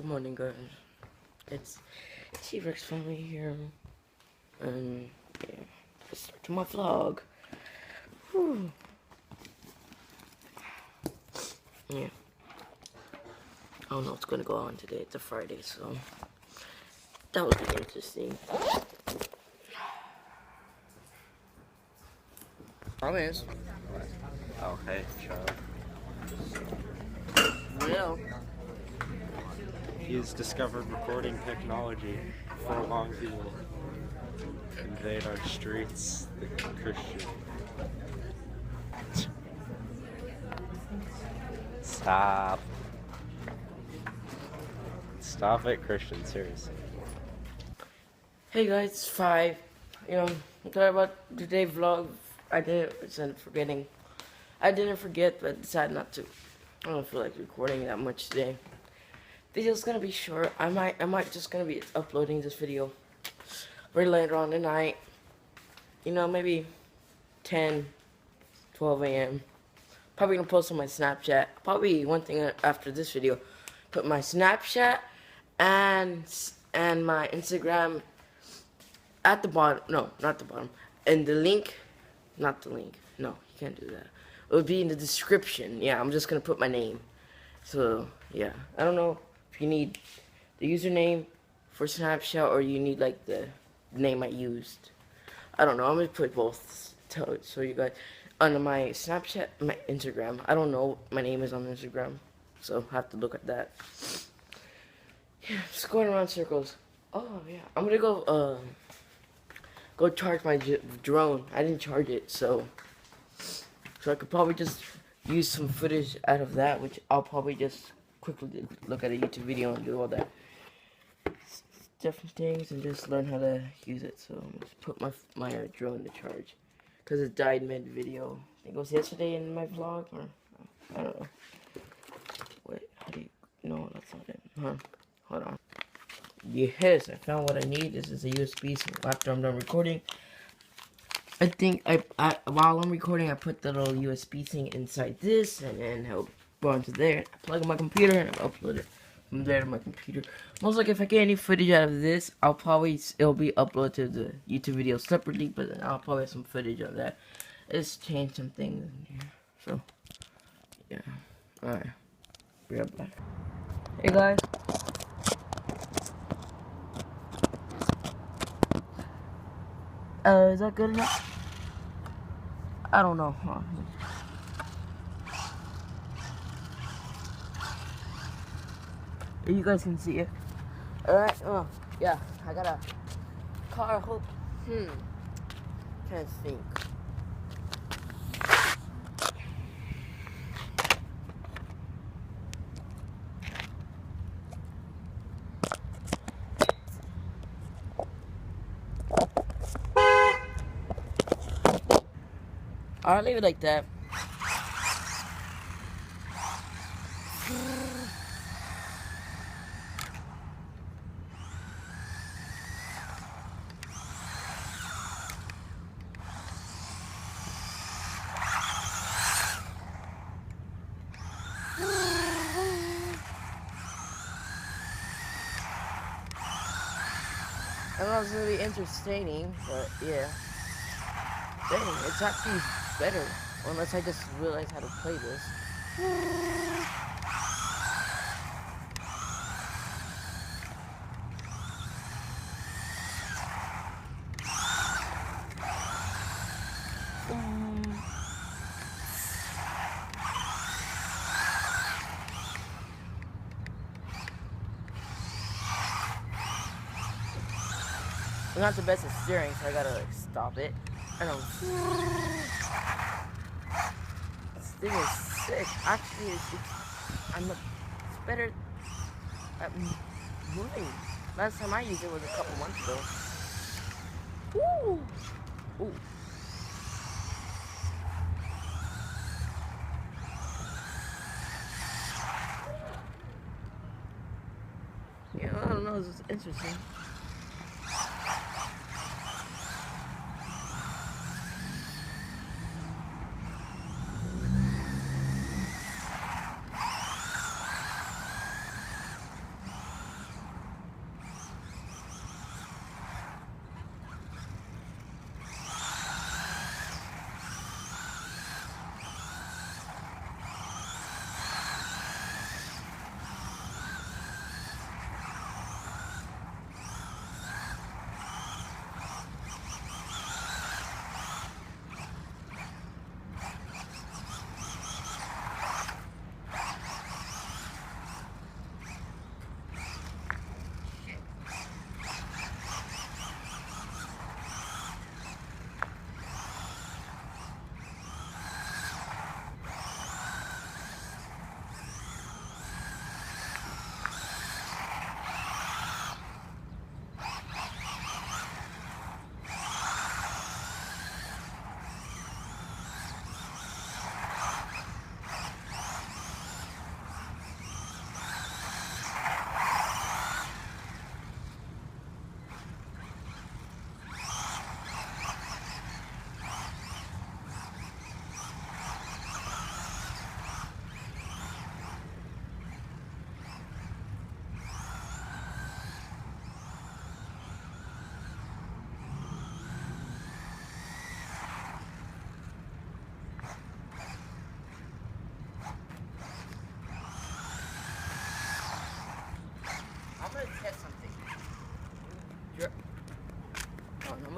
Good morning, guys. It's T-Rex family here, and yeah, let's start to my vlog. Whew. Yeah, I don't know what's gonna go on today. It's a Friday, so that would be interesting. Promise. Oh, hey, child. Well, He's discovered recording technology before long he will invade our streets, the Christian. Stop. Stop it, Christian, seriously. hey guys, it's 5. Sorry about today's vlog. I didn't forget, but decided not to. I don't feel like recording that much today. Video's gonna be short. I might just gonna be uploading this video very later on tonight. Maybe 10, 12 a.m. Probably gonna post on my Snapchat. Probably one thing after this video, put my Snapchat and my Instagram at the bottom. No, not the bottom. And the link, not the link. No, you can't do that. It would be in the description. Yeah, I'm just gonna put my name. So yeah, I don't know if you need the username for Snapchat or you need like the name I used. I don't know. I'm gonna put both so you guys on my Snapchat, my Instagram. I don't know. My name is on Instagram, so I have to look at that. Yeah, just going around circles. Oh yeah, I'm gonna go charge my drone. I didn't charge it, so I could probably just use some footage out of that, which I'll probably just quickly look at a YouTube video and do all that different things and just learn how to use it. So I'm just put my drone to charge because it died mid video. I think it was yesterday in my vlog, or I don't know. Wait, how do you? No, that's not it. Huh? Hold on. Yes, I found what I need. This is a USB. So after I'm done recording, I think while I'm recording, I put the little USB thing inside this, and then it'll go onto there. I plug in my computer and I'll upload it from there to my computer. Most likely, if I get any footage out of this, it'll be uploaded to the YouTube video separately. But then I'll probably have some footage of that. Let's change some things in here. So yeah, all right, be right back. Hey guys. Is that good enough? I don't know. Huh? You guys can see it. Alright, oh, yeah, I got a car, hope, can't think. Alright, leave it like that. I don't know if it's really entertaining, but yeah. Dang, it's actually better. Unless I just realize how to play this. I'm not the best at steering, so I gotta like stop it. I don't. This thing is sick. Actually, it's better at moving. Last time I used it was a couple months ago. Woo! Ooh. Yeah, I don't know. It's interesting.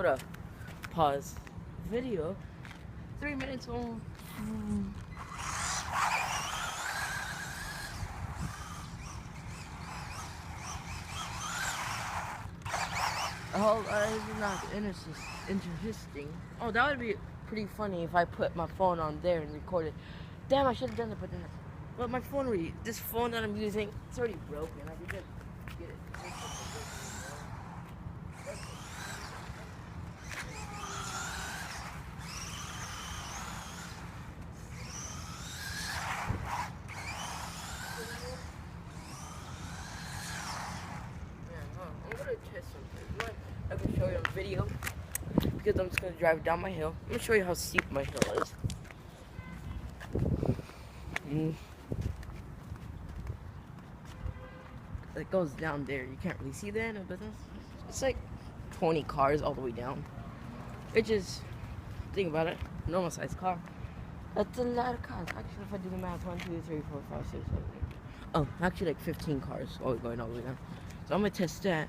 gonna pause video. 3 minutes on. Oh, it's not interesting. Oh, that would be pretty funny if I put my phone on there and recorded. Damn, I should have done it, but my phone, this phone that I'm using, it's already broken. I could just get it. I'm gonna test something. I can show you on video because I'm just gonna drive down my hill. I'm gonna show you how steep my hill is. It goes down there. You can't really see that, but it's like 20 cars all the way down. Which is, think about it, normal sized car. That's a lot of cars. Actually, if I do the math, 1, 2, 3, 4, 5, 6, 7, 8. Oh, actually like 15 cars going all the way down. So I'm gonna test that,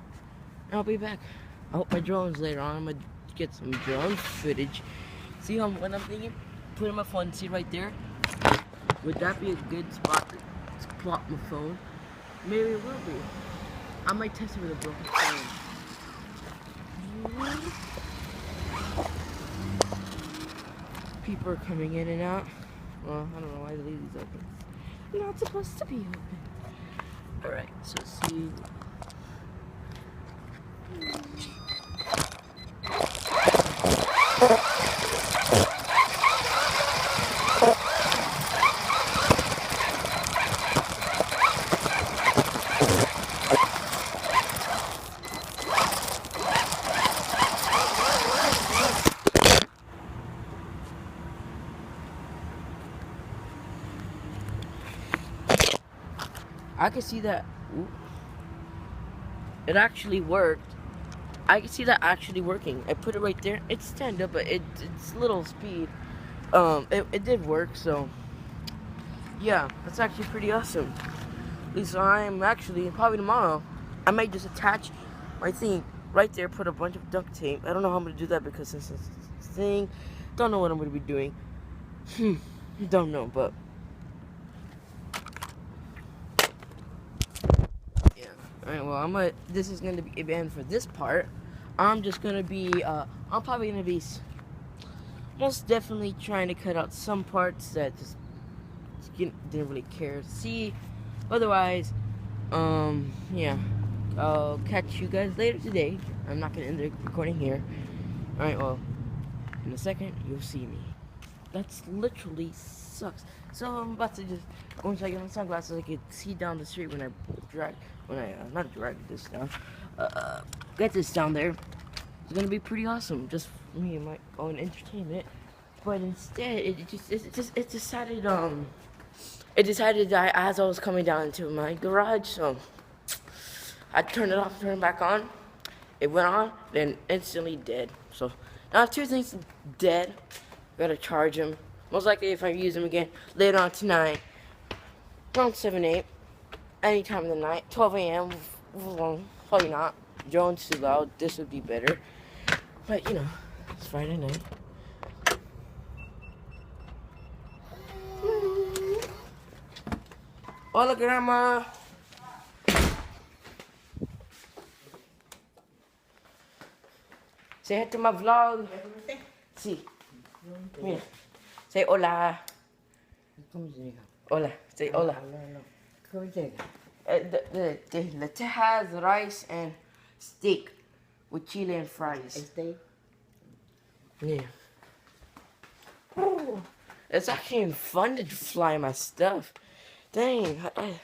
and I'll be back. I hope my drone's later on. I'm gonna get some drone footage. See what I'm thinking? Put in my phone, see right there? Would that be a good spot to plot my phone? Maybe it will be. I might test it with a broken phone. People are coming in and out. Well, I don't know why they leave these open. You're not supposed to be open. Alright, so see. I can see that. Ooh, it actually worked. I can see that actually working. I put it right there. It's stand up, but it's little speed. It did work. So yeah, that's actually pretty awesome. At least I'm actually probably tomorrow. I might just attach my thing right there. Put a bunch of duct tape. I don't know how I'm gonna do that because this thing. Don't know what I'm gonna be doing. Don't know, but. Alright, well, this is gonna be the end for this part. I'm just gonna be, I'm probably gonna be most definitely trying to cut out some parts that just didn't really care to see. Otherwise, yeah, I'll catch you guys later today. I'm not gonna end the recording here. Alright, well, in a second, you'll see me. That's literally sucks. So I'm about to just go inside, get my sunglasses so I can see down the street when I not drag this down, get this down there. It's gonna be pretty awesome, just for me and my own entertainment. But instead, it decided to die as I was coming down to my garage. So I turned it off, turned it back on. It went on, then instantly dead. So now I have two things dead. Gotta charge them. Most likely, if I use them again later on tonight, around 7, 8. Any time of the night, 12 a.m. Probably not. Drone's too loud. This would be better. But you know, it's Friday night. Hola, Grandma. Say hi to my vlog. See. Mira. Say hola. Hola. Say hola. The latte has rice and steak with chili and fries. Steak? Yeah. Ooh, it's actually fun to fly my stuff. Dang. I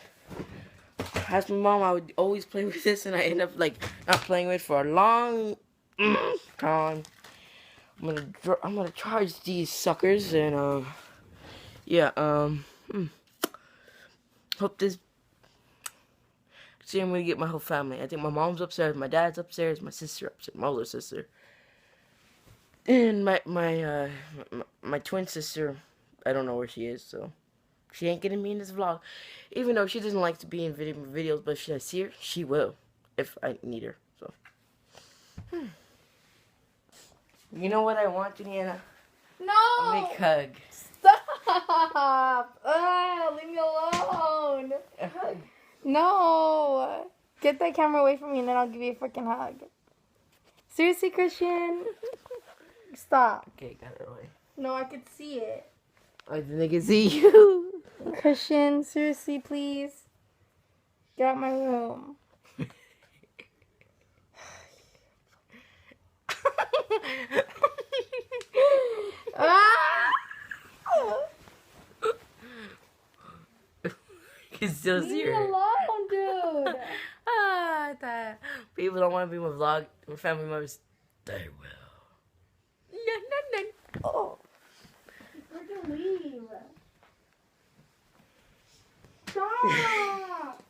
asked my mom I would always play with this, and I end up like not playing with it for a long time. I'm gonna charge these suckers, and yeah, hope this. See, I'm gonna get my whole family. I think my mom's upstairs, my dad's upstairs, my sister upstairs, my older sister, and my twin sister. I don't know where she is, so she ain't getting me in this vlog. Even though she doesn't like to be in videos, but if I see her, she will if I need her. So. You know what I want, Juliana? No! A big hug. Stop! Leave me alone. A hug. No. Get that camera away from me and then I'll give you a freaking hug. Seriously, Christian? Stop. Okay, got it away. No, I could see it. I think I can see you. Christian, seriously, please. Get out my room. Ah! You still Leave see me her. alone, dude. People don't want to be my vlog. My family members, they will. Oh. Freaking leave. Stop.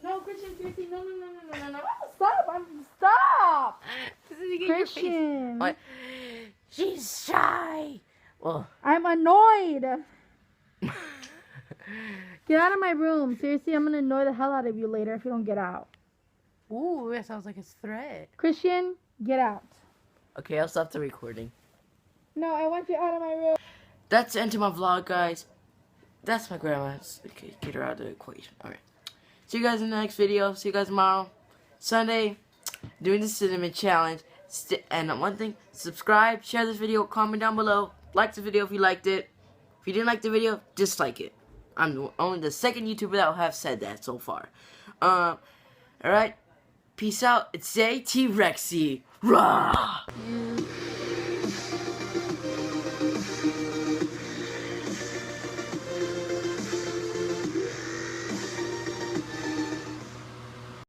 No, Christian, seriously, no. Stop. Christian. What? She's shy. Well, I'm annoyed. Get out of my room. Seriously, I'm gonna annoy the hell out of you later if you don't get out. Ooh, that sounds like a threat. Christian, get out. okay, I'll stop the recording. No, I want you out of my room. That's the end of my vlog, guys. That's my grandma's. Okay, get her out of the equation. Alright. See you guys in the next video. See you guys tomorrow. Sunday, doing the cinnamon challenge. And one thing, subscribe, share this video, comment down below. Like the video if you liked it. If you didn't like the video, dislike it. I'm only the second YouTuber that will have said that so far. Alright. Peace out. It's A T Rexy. Rah!